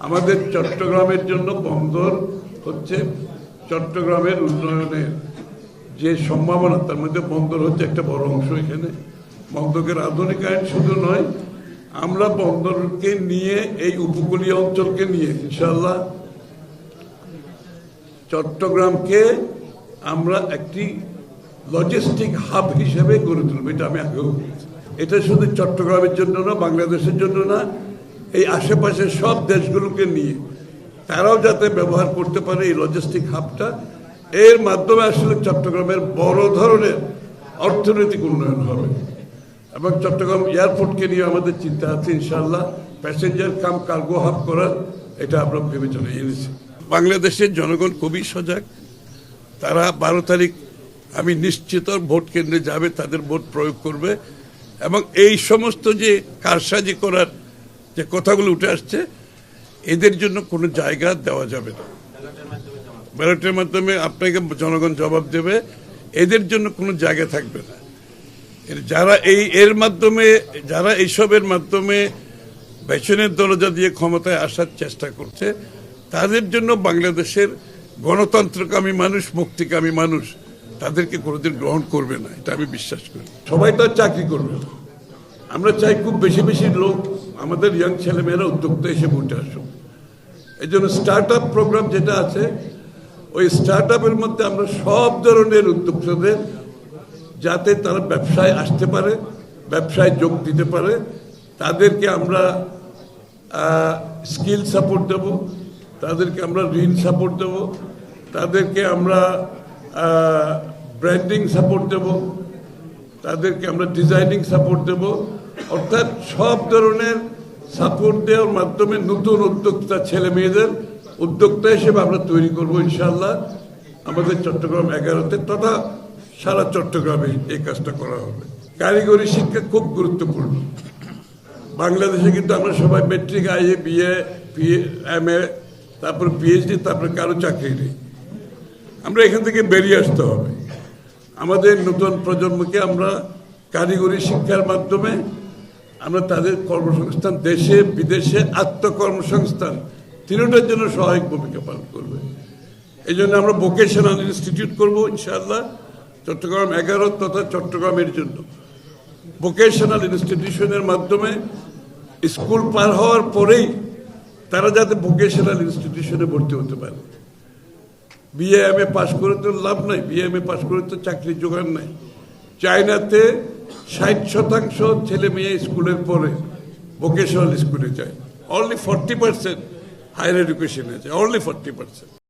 আমাদের চট্টগ্রামের জন্য বন্দর হচ্ছে চট্টগ্রামের উন্নয়নের যে সম্ভাবনা, তার মধ্যে বন্দর হচ্ছে একটা বড় অংশ। এখানে বন্দরের আধুনিকায়ন শুধু নয়, আমরা বন্দরকে নিয়ে এই উপকূলীয় অঞ্চলকে নিয়ে ইনশাআল্লাহ চট্টগ্রামকে আমরা একটি লজিস্টিক হাব হিসেবে গড়ে তুলব। এটা আমি আগেও বলেছি। এটা শুধু চট্টগ্রামের জন্য না, বাংলাদেশের জন্য না, এই আশেপাশের সব দেশগুলোকে নিয়ে তারাও যাতে ব্যবহার করতে পারে এই লজিস্টিক হাবটা। এর মাধ্যমে আসলে চট্টগ্রামের বড় ধরনের অর্থনৈতিক উন্নয়ন হবে। এবং চট্টগ্রাম এয়ারপোর্টকে নিয়ে আমাদের চিন্তা আছে ইনশাআল্লাহ প্যাসেঞ্জার কাম কার্গো হাব করার, এটা আমরা বিবেচনায় এনেছি। বাংলাদেশের জনগণ খুবই সজাগ। তারা 12 তারিখ আমি নিশ্চিত ভোট কেন্দ্রে যাবে, তাদের ভোট প্রয়োগ করবে এবং এই সমস্ত যে কারসাজি করার যে কথাগুলো উঠে আসছে, এদের জন্য কোনো জায়গা দেওয়া যাবে না। ব্যালটের মাধ্যমে আপনাকে জনগণ জবাব দেবে, এদের জন্য কোনো জায়গা থাকবে না। যারা এর মাধ্যমে, যারা এইসবের মাধ্যমে পেছনের দরজা দিয়ে ক্ষমতায় আসার চেষ্টা করছে, তাদের জন্য বাংলাদেশের গণতন্ত্রকামী মানুষ, মুক্তিকামী মানুষ তাদেরকে কোনোদিন গ্রহণ করবে না, এটা আমি বিশ্বাস করি। সবাই তো চাকরি করবে না। আমরা চাই খুব বেশি বেশি লোক, আমাদের ইয়াং ছেলেমেয়েরা উদ্যোক্তা এসে ভোটে আসুক। এই জন্য স্টার্ট আপ প্রোগ্রাম যেটা আছে, ওই স্টার্ট আপের মধ্যে আমরা সব ধরনের উদ্যোক্তাদের যাতে তারা ব্যবসায় আসতে পারে, ব্যবসায় যোগ দিতে পারে, তাদেরকে আমরা স্কিল সাপোর্ট দেব, তাদেরকে আমরা ঋণ সাপোর্ট দেব, তাদেরকে আমরা ব্র্যান্ডিং সাপোর্ট দেব, তাদেরকে আমরা ডিজাইনিং সাপোর্ট দেব। অর্থাৎ সব ধরনের সাপোর্ট দেওয়ার মাধ্যমে নতুন উদ্যোক্তা ছেলে মেয়েদের উদ্যোক্তা হিসেবে আমরা তৈরি করবো ইনশাআল্লাহ। আমাদের চট্টগ্রাম 11-তে তথা সারা চট্টগ্রামে এই কাজটা করা হবে। কারিগরি শিক্ষা খুব গুরুত্বপূর্ণ। বাংলাদেশে কিন্তু আমরা সবাই মেট্রিক, আইএ, বিএ, এমএ, তারপর পিএইচডি, তারপরে কারো চাকরি নেই। আমরা এখান থেকে বেরিয়ে আসতে হবে। আমাদের নতুন প্রজন্মকে আমরা কারিগরি শিক্ষার মাধ্যমে আমরা তাদের কর্মসংস্থান, দেশে বিদেশে আত্মকর্মসংস্থান তিনটার জন্য সহায়ক ভূমিকা পালন করবে। এই জন্য আমরা ভোকেশনাল ইনস্টিটিউট করবো ইনশাআল্লাহ চট্টগ্রাম 11 তথা চট্টগ্রামের জন্য। ভোকেশনাল ইনস্টিটিউশনের মাধ্যমে স্কুল পার হওয়ার পরেই তারা যাতে ভোকেশনাল ইনস্টিটিউশনে ভর্তি হতে পারে। বিএ এমএ পাস করে তো লাভ নাই, বিএ এমএ পাস করে তো চাকরির জোগাড় নাই। চায়নাতে 60% ছেলে মেয়ে স্কুলের পরে ভোকেশনাল স্কুলে যায়, অনলি 40% হায়ার এডুকেশনে যায়, অনলি 40%।